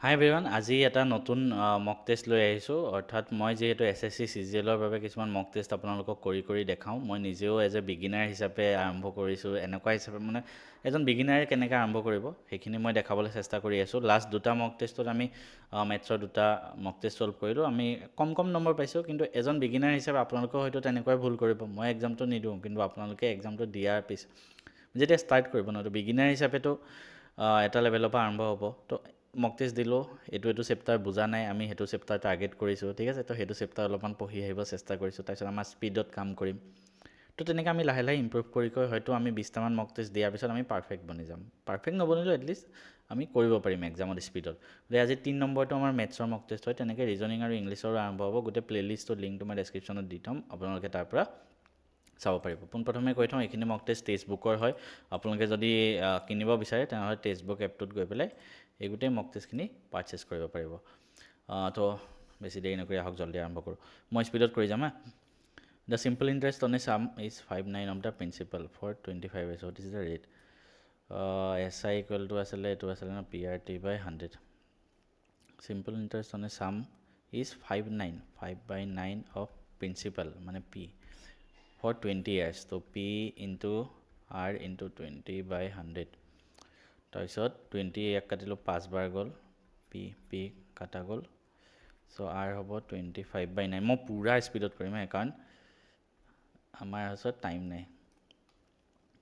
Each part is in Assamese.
হাই এভৰিৱান, আজি এটা নতুন মক টেষ্ট লৈ আহিছোঁ। অৰ্থাৎ মই যিহেতু SSC CGLৰ বাবে কিছুমান মক টেষ্ট আপোনালোকক কৰি দেখাওঁ। মই নিজেও এজ এ বিগিনাৰ হিচাপে আৰম্ভ কৰিছোঁ। এনেকুৱা হিচাপে মানে এজন বিগিনাৰে কেনেকৈ আৰম্ভ কৰিব সেইখিনি মই দেখাবলৈ চেষ্টা কৰি আছোঁ। লাষ্ট দুটা মক টেষ্টত আমি মেথছৰ দুটা মক টেষ্ট ছল্ভ কৰিলোঁ। আমি কম নম্বৰ পাইছোঁ, কিন্তু এজন বিগিনাৰ হিচাপে আপোনালোকেও হয়তো তেনেকুৱাই ভুল কৰিব। মই এক্সামটো নিদিওঁ, কিন্তু আপোনালোকে এক্সামটো দিয়াৰ পিছত যেতিয়া ষ্টাৰ্ট কৰিব ন, তো বিগিনাৰ হিচাপেতো এটা লেভেলৰ পৰা আৰম্ভ হ'ব। তো মক টেষ্ট দিলোঁ, এইটো চেপ্টাৰ বুজা নাই, আমি সেইটো চেপ্টাৰ টাৰ্গেট কৰিছোঁ, ঠিক আছে। তো সেইটো চেপ্টাৰ অলপমান পঢ়ি আহিব চেষ্টা কৰিছোঁ। তাৰপিছত আমাৰ স্পীডত কাম কৰিম। তো তেনেকৈ আমি লাহে ইম্প্ৰুভ কৰি হয়তো আমি 20টামান মক টেষ্ট দিয়াৰ পিছত আমি পাৰফেক্ট বনি যাম। পাৰফেক্ট নবনিলেও এটলিষ্ট আমি কৰিব পাৰিম এক্সামত স্পীডত। গতিকে আজি 3 নম্বৰটো আমাৰ মেথছৰ মক টেষ্ট হয়। তেনেকৈ ৰিজনিং আৰু ইংলিছৰো আৰম্ভ হ'ব। গোটেই প্লে'লিষ্টৰ লিংকটো মই ডেছক্ৰিপশ্যনত দি থ'ম, আপোনালোকে তাৰ পৰা চাব পাৰিব। পোনপ্ৰথমে কৈ থওঁ, এইখিনি মক টেষ্ট টেক্সট-বুকৰ হয়। আপোনালোকে যদি কিনিব বিচাৰে তেনেহ'লে টেক্সট-বুক এপটোত গৈ পেলাই এই গোটেই মক টেষ্টখিনি পাৰচেছ কৰিব পাৰিব। তো বেছি দেৰি নকৰি আহক জল্দি আৰম্ভ কৰোঁ। মই স্পীডত কৰি যাম হা। The simple interest on a sum is 5/9 of the principal for 25 years. What is the rate? SI equal to আছিলে, এইটো আছিলে ন PRT/100. Simple interest on a sum is 5/9 of principal মানে P for 20 years. তো P ইনটু R ইনটু 20/100. তাৰপিছত 20 এক কাটিলোঁ, 5 বাৰ গ'ল, P কাটা গ'ল। চ' R হ'ব 25/9. মই পূৰা স্পীডত কৰিম কাৰণ আমাৰ ওচৰত টাইম নাই,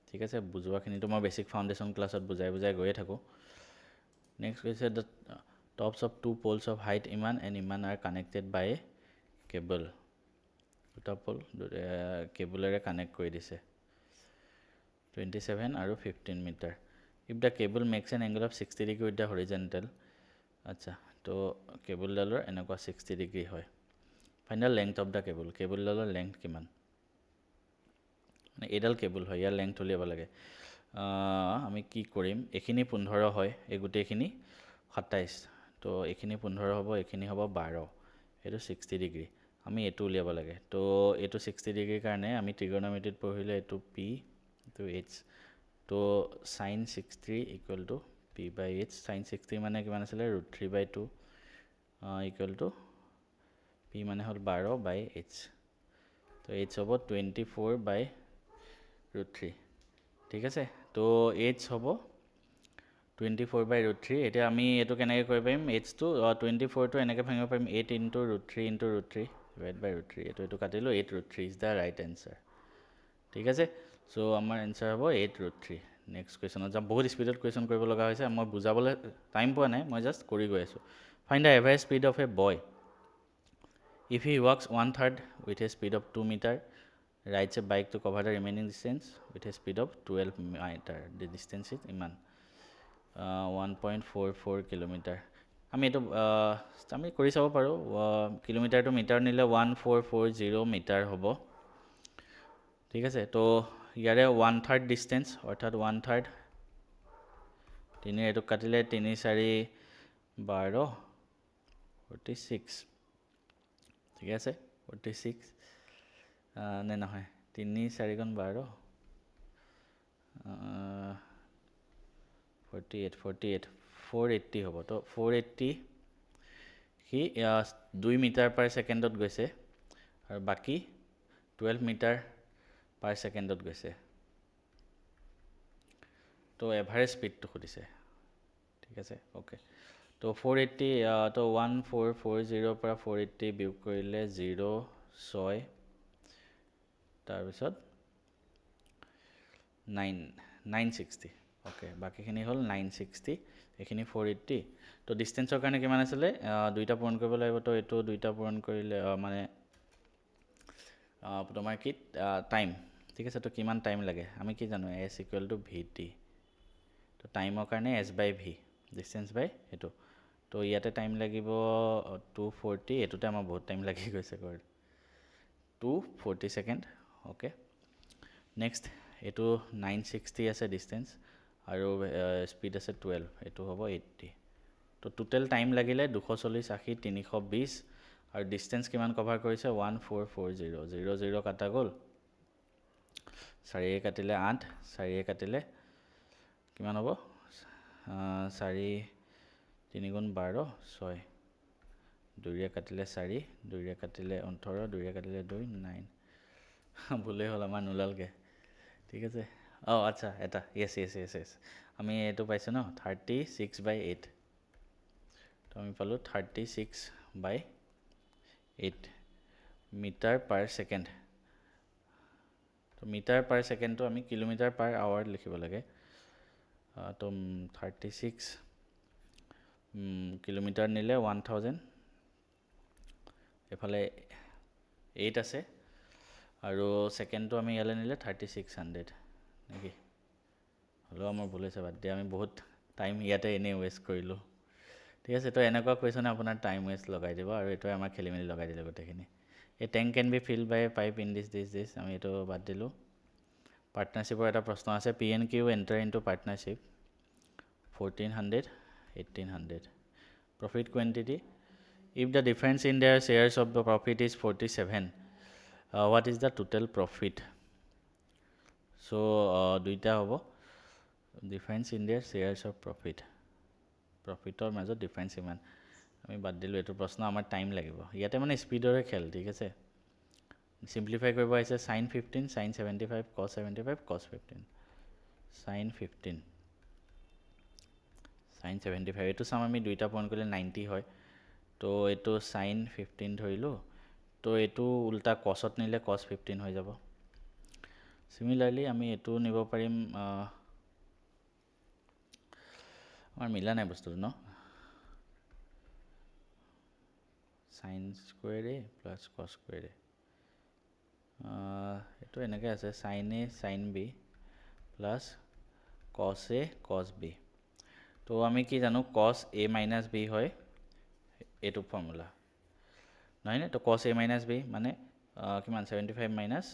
ঠিক আছে। বুজোৱাখিনিতো মই বেছিক ফাউণ্ডেশ্যন ক্লাছত বুজাই গৈয়ে থাকোঁ। নেক্সট কৈছে the tops of 2 poles of height ইমান এণ্ড ইমান are connected by a cable. দুটা পল কেবুলেৰে কানেক্ট কৰি দিছে, 27 আৰু 15 metre. If the cable makes an angle of 60 degree with the horizontal. আচ্ছা, তো কেবুলডালৰ এনেকুৱা 60 ডিগ্ৰী হয়। Find the length of the কেবুলডালৰ লেংথ কিমান? মানে এইডাল কেবুল হয়, ইয়াৰ লেংথ উলিয়াব লাগে। আমি কি কৰিম, এইখিনি 15 হয়, এই গোটেইখিনি 27। তো এইখিনি 15 হ'ব, এইখিনি হ'ব 12, এইটো 60 ডিগ্ৰী। আমি এইটো উলিয়াব লাগে। তো এইটো 60 ডিগ্ৰীৰ কাৰণে আমি ট্ৰিগন'মেট্ৰিত পঢ়িলে এইটো P, এইটো H। তো sin 60 equal to P/H। sin 60 মানে কিমান আছিলে? √3/2 ইকুৱেল টু P মানে হ'ল 12/H। তো H হ'ব 24/√3, ঠিক আছে। তো H হ'ব 24/√3। এতিয়া আমি এইটো কেনেকৈ কৰিব পাৰিম? Hটো 24টো এনেকৈ ভাঙিব পাৰিম, 8 ইনটু √3 ইনটু √3 ডিভাইড বাই √3। এইটো কাটিলোঁ, 8√3 ইজ দ্য ৰাইট এনচাৰ, ঠিক আছে। চ' আমাৰ এনচাৰ হ'ব 8√3। নেক্সট কুৱেশ্যনত যাম। বহুত স্পীডত কুৱেশ্যন কৰিব লগা হৈছে, মই বুজাবলৈ টাইম পোৱা নাই, মই জাষ্ট কৰি গৈ আছোঁ। Find the average speed of a boy if he walks 1/3 with a speed of 2 metre, rides a bike to cover the remaining distance with a speed of 12 metre. The distance is ইমান 1.44 কিলোমিটাৰ। আমি এইটো আমি কৰি চাব পাৰোঁ। কিলোমিটাৰটো মিটাৰ নিলে 1440 মিটাৰ হ'ব, ঠিক আছে। তো ইয়াৰে 1/3 ডিষ্টেঞ্চ, অৰ্থাৎ 1/3 এইটোক কাটিলে 3 4 12 46, ঠিক আছে। 46 নে নহয়, 3 4 গুণ 12 48 480 হ'ব। তো 480 সি 2 মিটাৰ পাৰ ছেকেণ্ডত গৈছে, আৰু বাকী 12 মিটাৰ পাৰ ছেকেণ্ডত গৈছে। তো এভাৰেজ স্পীডটো সুধিছে, ঠিক আছে, অ'কে। তো 480, তো 1440 পৰা 480 বিয়োগ কৰিলে 0.6, তাৰপিছত 960, অ'কে। বাকীখিনি হ'ল 960, এইখিনি 480। তো ডিষ্টেঞ্চৰ কাৰণে কিমান আছিলে? দুইটা পূৰণ কৰিব লাগিব। তো এইটো দুইটা পূৰণ কৰিলে মানে তোমাৰ কি টাইম, ঠিক আছে। তো কিমান টাইম লাগে আমি কি জানো? S equal to VT। তো টাইমৰ কাৰণে S/V, ডিষ্টেঞ্চ বাই সেইটো। তো ইয়াতে টাইম লাগিব 240, এইটোতে আমাৰ বহুত টাইম লাগি গৈছে, 240 ছেকেণ্ড, অ'কে। নেক্সট এইটো 960 আছে ডিষ্টেঞ্চ, আৰু স্পীড আছে 12, এইটো হ'ব 80। তো টোটেল টাইম লাগিলে 240, 80, 320, আৰু ডিষ্টেঞ্চ কিমান কভাৰ কৰিছে? 1440, 0 কাটা গ'ল, 4 কাটিলে 8, 4 কাটিলে কিমান হ'ব? 4 3 গুণ 12 6 2 কাটিলে 4 2 কাটিলে 18 2 কাটিলে 2 9 ভুলেই হ'ল আমাৰ নোলালগে ঠিক আছে আচ্ছা এটা yes আমি এইটো পাইছোঁ ন 36/8 তো আমি পালোঁ 36/8 মিটাৰ পাৰ ছেকেণ্ড তো মিটাৰ পাৰ ছেকেণ্ডটো আমি কিলোমিটাৰ পাৰ আৱাৰ লিখিব লাগে তো 36 কিলোমিটাৰ নিলে 1000 এফালে 8 আছে আৰু ছেকেণ্ডটো আমি ইয়ালৈ নিলে 3600 নেকি হ'লেও আমাৰ ভুল হৈছে বাদ দিয়া আমি বহুত টাইম ইয়াতে এনেই ৱেষ্ট কৰিলোঁ ঠিক আছে তো এনেকুৱা কুৱেশ্যনে আপোনাৰ টাইম ৱেষ্ট লগাই দিব আৰু এইটোৱে আমাৰ খেলি মেলি লগাই দিলে গোটেইখিনি এই tank can be filled by pipe in this আমি এইটো বাদ দিলোঁ পাৰ্টনাৰশ্বিপৰ এটা প্ৰশ্ন আছে PNQ enter into partnership 1400 1800 profit quantity if the difference in their shares of the profit is 47 what is the total profit so দুইটা হ'ব difference in their shares of প্ৰফিটৰ মাজত ডিফাৰেঞ্চ ইমান আমি বাদ দিলোঁ এইটো প্ৰশ্ন আমাৰ টাইম লাগিব ইয়াতে মানে স্পীডৰে খেল ঠিক আছে সিম্পলিফাই কৰিব আহিছে sin 15 sin 75 cos 75 cos 15 sin 15 sin 75 এইটো চাম আমি দুইটা পইণ্ট কৰিলে 90 হয় তো এইটো sin 15 ধৰিলোঁ তো এইটো উল্টা cosত নিলে cos 15 হৈ যাব সিমিলাৰলি আমি এইটো নিব পাৰিম আমাৰ মিলা নাই বস্তুটো ন sin square a plus cos square a এইটো এনেকৈ আছে sin a sin b plus cos a cos b তো আমি কি জানো cos a minus b হয় এইটো ফৰ্মুলা নহয়নে তো cos a minus b মানে কিমান 75 minus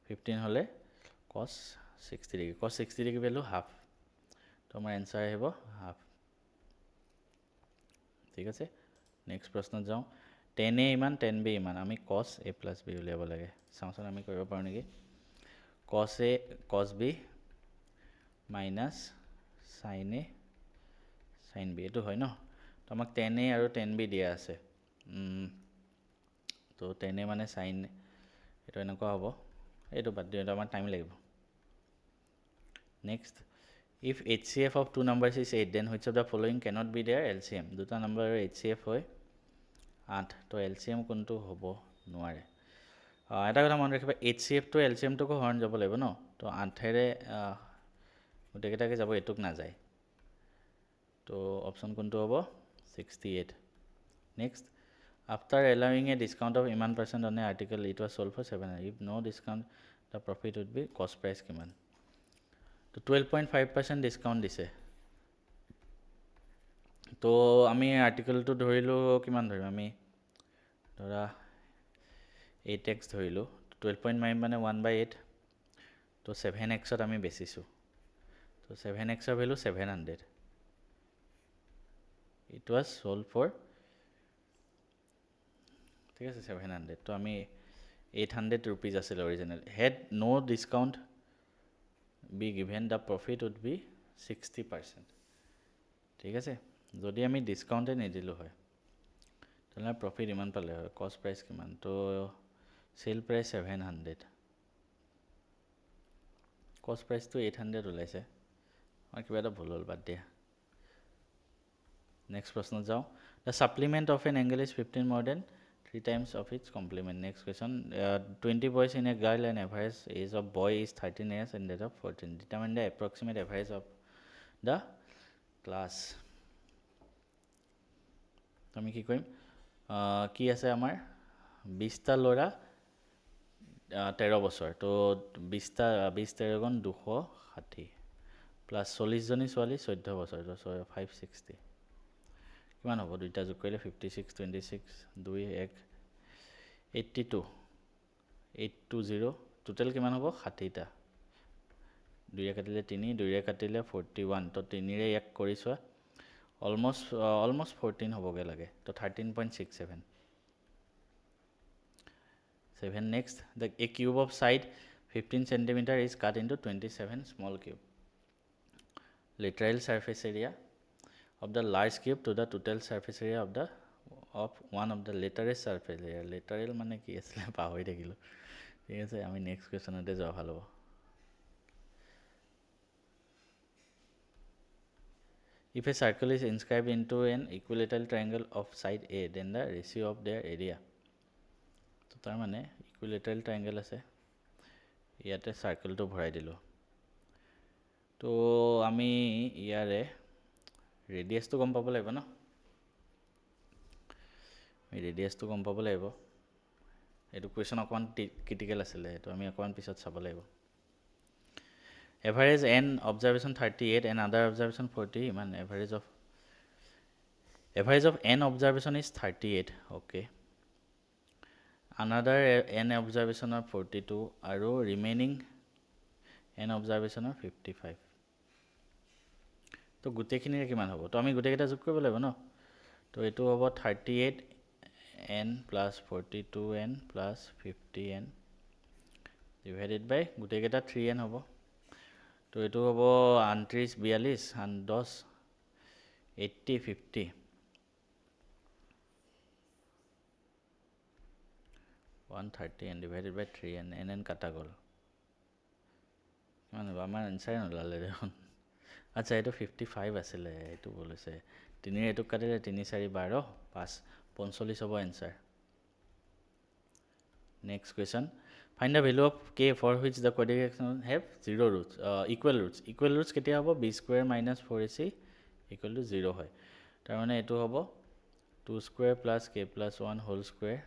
15 হ'লে cos 60 degree cos 60 degree value half তো আমাৰ এনসাৰ আহিব হাফ ঠিক আছে নেক্সট প্ৰশ্নত যাওঁ 10a ইমান 10b ইমান আমি cos a plus b উলিয়াব লাগে চাওঁচোন আমি কৰিব পাৰোঁ নেকি cos a cos b minus sin a sin b এইটো হয় ন তো আমাক 10a আৰু 10b দিয়া আছে তো 10a মানে sin এইটো এনেকুৱা হ'ব এইটো বাদ দিওঁ এইটো আমাৰ টাইম লাগিব next if HCF of two numbers is 8 then which of the following cannot be their LCM দুটা নম্বৰ HCF হয় 8 তো LCM কোনটো হ'ব নোৱাৰে এটা কথা মনত ৰাখিবা HCF তো LCM টোকো হৰণ যাব লাগিব ন তো 8ৰে গোটেইকেইটাকে যাব এটুক নাযায় তো অপশ্যন কোনটো হ'ব 68 next after allowing a discount of ইমান % on an article it was sold for 700 if no discount the profit would be cost price কিমান তো 12.5% ডিসকাউন্ট দিছে তো আমি আৰ্টিকেলটো ধৰিলোঁ কিমান ধৰিম আমি ধৰা 8x ধৰিলোঁ 12.5 মানে 1/8 তো 7xত আমি বেচিছোঁ তো 7xৰ value 700 it was sold for ঠিক আছে 700 তো আমি 800 rupees আছিল original had no discount be given the profit would be 60% ঠিক আছে যদি আমি ডিসকাউন্টে নিদিলো হয় তাহলে প্রফিট ইমান পালে হয় কস্ট প্রাইস কিমান তো সেল প্রাইস 700 কস্ট প্রাইস তো 800 ওলাইছে আর কিবা এটা ভুল হল বাদ দিয়া নেক্সট প্রশ্ন যাও the supplement of an angle is 15 more than 3 times of its complement next question 20 boys in a girl and average age of boy is 13 years and that of 14 determine the approximate average of the class আমি কি কৰিম কি আছে আমাৰ 20টা ল'ৰা 13 বছৰ তো 20টা 20 13 গুণ 260 প্লাস 40 জনী ছোৱালী 14 বছৰ তো 560 কিমান হ'ব দুইটা যোগ কৰিলে 56 26 2 1 82 820 টোটাল কিমান হ'ব 60টা 2 কাটিলে 3 2 কাটিলে 41 তো 3 ৰে এক কৰিছোৱা almost 14 होबोगे लगे तो 13.67 7 next a cube of side 15 centimeter is cut into 27 small cube lateral surface area of the large cube to the total surface area of one of the lateral surface area. Lateral মানে কি আছিলে পাহৰি থাকিলোঁ ঠিক আছে আমি নেক্সট কুৱেশ্যনতে যোৱা ভাল হ'ব If a circle is inscribed into an equilateral triangle of side A, then the ratio of their area. So, তাৰ মানে equilateral triangle আছে ইয়াতে চাৰ্কেলটো ভৰাই দিলোঁ তো আমি ইয়াৰে ৰেডিয়াছটো গম পাব লাগিব ন ৰেডিয়াছটো গম পাব লাগিব এইটো কুৱেশ্যন অকণমান ক্ৰিটিকেল আছিলে এইটো আমি অকণমান পিছত চাব লাগিব Average n observation 38 and other observation 40 man average of n observation is 38 okay another n observation of 42 আৰু remaining n observation of 55 তো গুটেখিনিৰ কিমান হ'ব তো আমি গুটেকেটা যোগ কৰিব লাগিব ন তো এটো হ'ব 38 n plus 42 n plus 50 n divided by গুটেকেটা 3 n হ'ব তো এটো হ'ব 29 42 and 10 80 50 130 and divided by 3 and n কাটা গ'ল মানে আমাৰ আনসাৰ নলালে দেখোন আচ্ছা এটো 55 আছিলে এটো বলৈছে 3 এটো কাটিলে 3 4 12 5 45 হ'ব answer next question find the value of k for which the quadrilateral have zero roots equal roots কেতিয়া হ'ব b square minus 4ac equal to 0 হয় তাৰ মানে এটো হ'ব 2 square plus k plus 1 whole square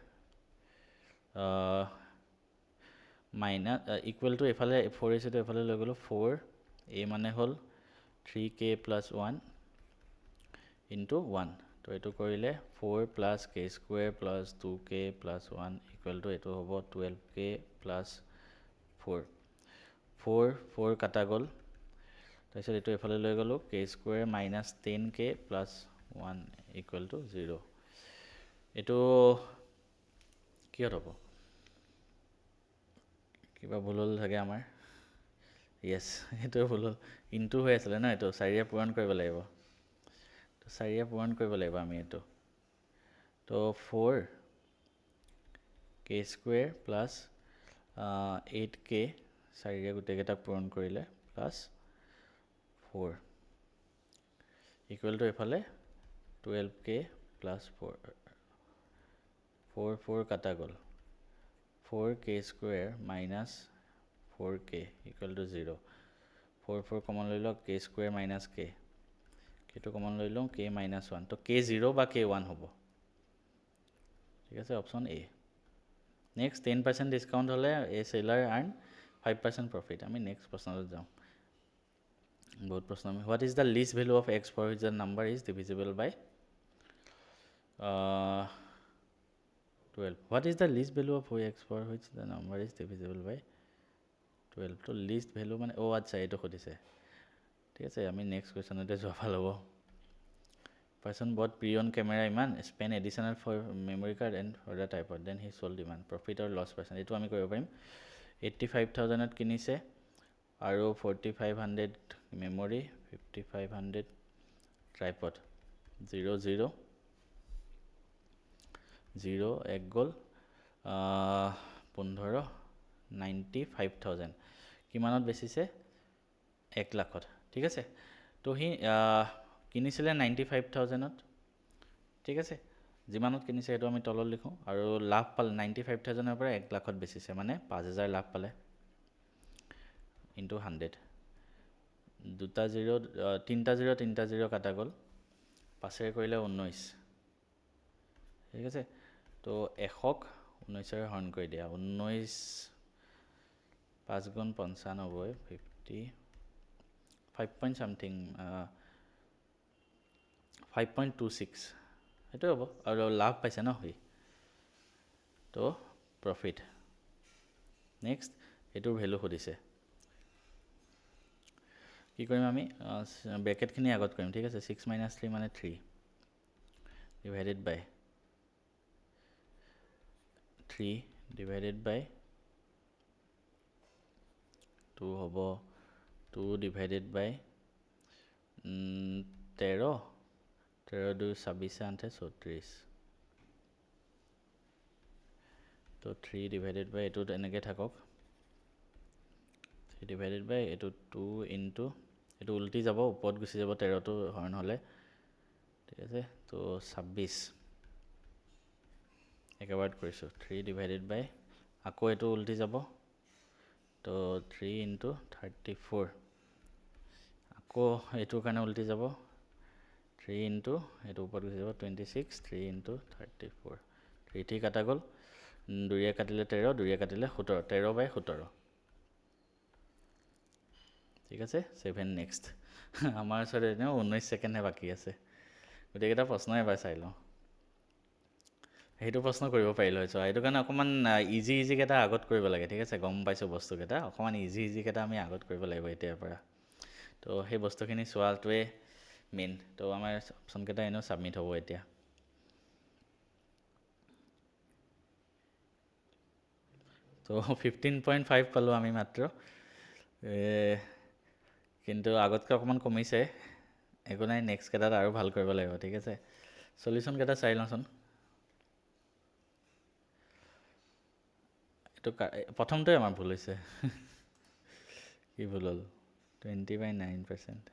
minus equal to এফালে 4ac to এফালে লৈ গলো 4 a মানে হল 3k plus 1 into 1 তো এটো কৰিলে 4 plus k square plus 2k plus 1 equal to এটো হ'ব 12k plus 4 4 কাটা গ'ল তাৰপিছত এটো এফালে লৈ গলো k square minus 10k plus 1 equal to 0 এটো কি হ'ব কিবা ভুল হ'ল থাকে আমাৰ yes এটো ভুল হ'ল ইনটু হৈ আছিল না এটো 4 এ পূৰণ কৰিব লাগিব তো 4 এ পূৰণ কৰিব লাগিব আমি এটো তো 4 k square plus 8k 4 এ গুটেকেটা পূৰণ কৰিলে plus 4 equal to এফালে 12k plus 4 কাটা গ'ল 4k square minus 4k equal to 0 4 common লৈ লওক k square minus k কেটো কমন লৈ লওঁ k minus 1 তো k 0 বা k 1 হ'ব ঠিক আছে অপচন a নেক্সট 10% ডিসকাউন্ট হলে a সেলার আর্ন 5% প্রফিট আমি নেক্সট প্রশ্নলৈ যাওঁ বহুত প্রশ্ন আমি what is the least value of x for which the number is divisible by 12 what is the least value of x for which the number is divisible by 12 তো least value মানে ও আচ্ছা এটো খুদিছে ঠিক আছে আমি নেক্সট কোৱেশ্যনতে যোৱা ভাল হ'ব person bought pre-owned camera iman spend additional for memory card and other type of then he sold iman profit or loss person এটো আমি কৰিব পাৰিম 85000 ত কিনিছে আৰু 4500 memory 5500 tripod 0 0 0 এক গ'ল 15 95000 কিমানত বেচিছে 1 লাখত ঠিক আছে তো হি কিনিছিলে 95000 ত ঠিক আছে যিমানত কিনিছে এটো আমি তলত লিখো আৰু লাভ পালে 95000 ৰ পৰা 1 লাখত বেচিছে মানে 5000 লাভ পালে into 100 দুটা 0 তিনটা 0 কাটা গ'ল পাছে কৰিলে 19 ঠিক আছে তো 100ক 19 ৰে হৰণ কৰি দিয়া 19 5 গুণ 95 50 5 point something 5.26 এটো হ'ব আৰু লাভ পাইছে ন হৈ তো প্ৰফিট নেক্সট এটোৰ ভ্যালু খুদিছে কি কৰিম আমি ব্ৰ্যাকেট খিনি আগত কৰিম ঠিক আছে 6 - 3 মানে 3 divided by 3 divided by 2 হ'ব 2 divided by 13 13 2 26 8 34 তো 3 ডিভাইডেড বাই এইটো এনেকৈ থাকক 3 ডিভাইডেড বাই এইটো 2 ইনটু এইটো উল্টি যাব ওপৰত গুচি যাব 13টো হৰণ হ'লে ঠিক আছে তো 26 একেবাৰত কৰিছোঁ 3 ডিভাইডেড বাই আকৌ এইটো উল্টি যাব তো 3 ইনটু 34 আকৌ এইটোৰ কাৰণে উল্টি যাব 3 ইনটু এইটো ওপৰত গুচি যাব 26 3 ইনটু 34 3 3 কাটা গ'ল 2 কাটিলে 13 2 কাটিলে 17 13 বাই 17 ঠিক আছে 7 নেক্সট আমাৰ ওচৰত এনেও 19 ছেকেণ্ডহে বাকী আছে গোটেইকেইটা প্ৰশ্ন এবাৰ চাই লওঁ সেইটো প্ৰশ্ন কৰিব পাৰিলোঁ হয় সেইটো কাৰণে অকণমান ইজি কেইটা আগত কৰিব লাগে ঠিক আছে গম পাইছোঁ বস্তুকেইটা অকণমান ইজি কেইটা আমি আগত কৰিব লাগিব এতিয়াৰ পৰা তো সেই বস্তুখিনি চোৱাটোৱে মেইন তো আমাৰ অপশ্যনকেইটা এনেও ছাবমিট হ'ব এতিয়া তো 15.5 পালোঁ আমি মাত্ৰ কিন্তু আগতকৈ অকণমান কমিছে একো নাই নেক্সট কেইটাত আৰু ভাল কৰিব লাগিব ঠিক আছে চলিউশ্যনকেইটা চাই লওঁচোন এইটো প্ৰথমটোৱে আমাৰ ভুল হৈছে কি ভুল হ'ল 20/9%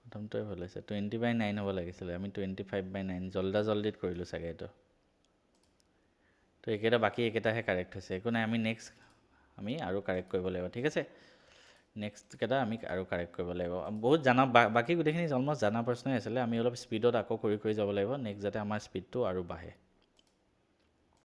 প্ৰথমটোৱে ভুল হৈছে 20/9 হ'ব লাগিছিলে আমি 25/9 জল্দিত কৰিলোঁ চাগে এইটো তো এইকেইটা বাকী এইকেইটাহে কাৰেক্ট হৈছে একো নাই আমি নেক্সট আমি আৰু কাৰেক্ট কৰিব লাগিব ঠিক আছে নেক্সট কেইটা আমি আৰু কাৰেক্ট কৰিব লাগিব বহুত জানা বাকী গোটেইখিনি অলমষ্ট জানা প্ৰশ্নই আছিলে আমি অলপ স্পীডত আকৌ কৰি যাব লাগিব নেক্সট যাতে আমাৰ স্পীডটো আৰু বাঢ়ে